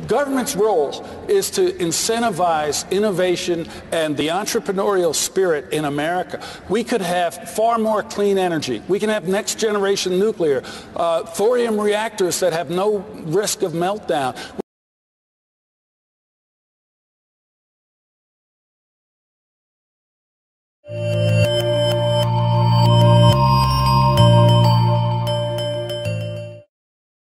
Government's role is to incentivize innovation and the entrepreneurial spirit in America. We could have far more clean energy. We can have next generation nuclear, thorium reactors that have no risk of meltdown.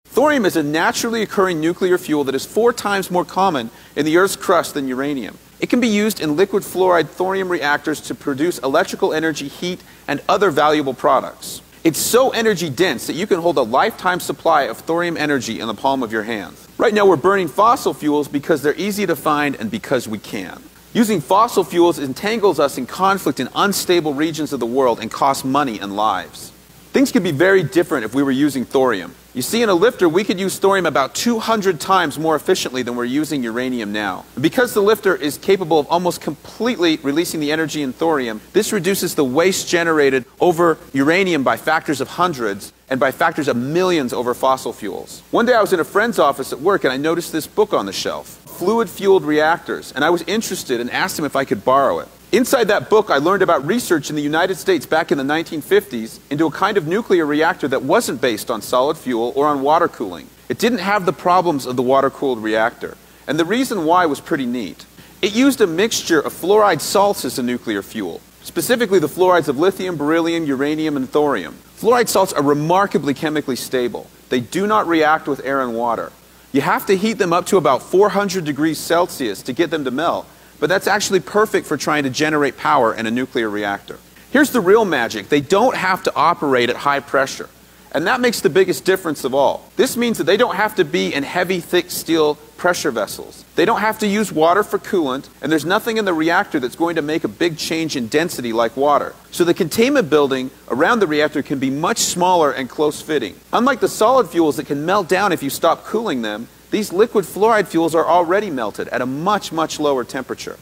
Thorium is a naturally occurring nuclear fuel that is 4 times more common in the Earth's crust than uranium. It can be used in liquid fluoride thorium reactors to produce electrical energy, heat, and other valuable products. It's so energy dense that you can hold a lifetime supply of thorium energy in the palm of your hand. Right now we're burning fossil fuels because they're easy to find and because we can. Using fossil fuels entangles us in conflict in unstable regions of the world and costs money and lives. Things could be very different if we were using thorium. You see, in a lifter, we could use thorium about 200 times more efficiently than we're using uranium now. Because the lifter is capable of almost completely releasing the energy in thorium, this reduces the waste generated over uranium by factors of hundreds and by factors of millions over fossil fuels. One day I was in a friend's office at work and I noticed this book on the shelf, Fluid-Fueled Reactors, and I was interested and asked him if I could borrow it. Inside that book, I learned about research in the United States back in the 1950s into a kind of nuclear reactor that wasn't based on solid fuel or on water cooling. It didn't have the problems of the water-cooled reactor. And the reason why was pretty neat. It used a mixture of fluoride salts as a nuclear fuel, specifically the fluorides of lithium, beryllium, uranium, and thorium. Fluoride salts are remarkably chemically stable. They do not react with air and water. You have to heat them up to about 400 degrees Celsius to get them to melt. But that's actually perfect for trying to generate power in a nuclear reactor. Here's the real magic. They don't have to operate at high pressure. And that makes the biggest difference of all. This means that they don't have to be in heavy, thick steel pressure vessels. They don't have to use water for coolant, and there's nothing in the reactor that's going to make a big change in density like water. So the containment building around the reactor can be much smaller and close-fitting. Unlike the solid fuels that can melt down if you stop cooling them, these liquid fluoride fuels are already melted at a much, much lower temperature.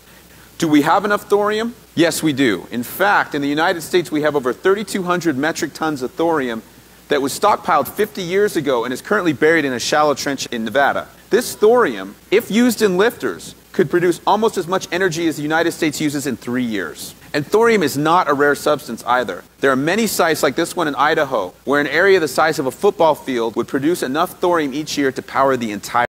Do we have enough thorium? Yes, we do. In fact, in the United States, we have over 3,200 metric tons of thorium that was stockpiled 50 years ago and is currently buried in a shallow trench in Nevada. This thorium, if used in lifters, could produce almost as much energy as the United States uses in 3 years. And thorium is not a rare substance either. There are many sites like this one in Idaho, where an area the size of a football field would produce enough thorium each year to power the entire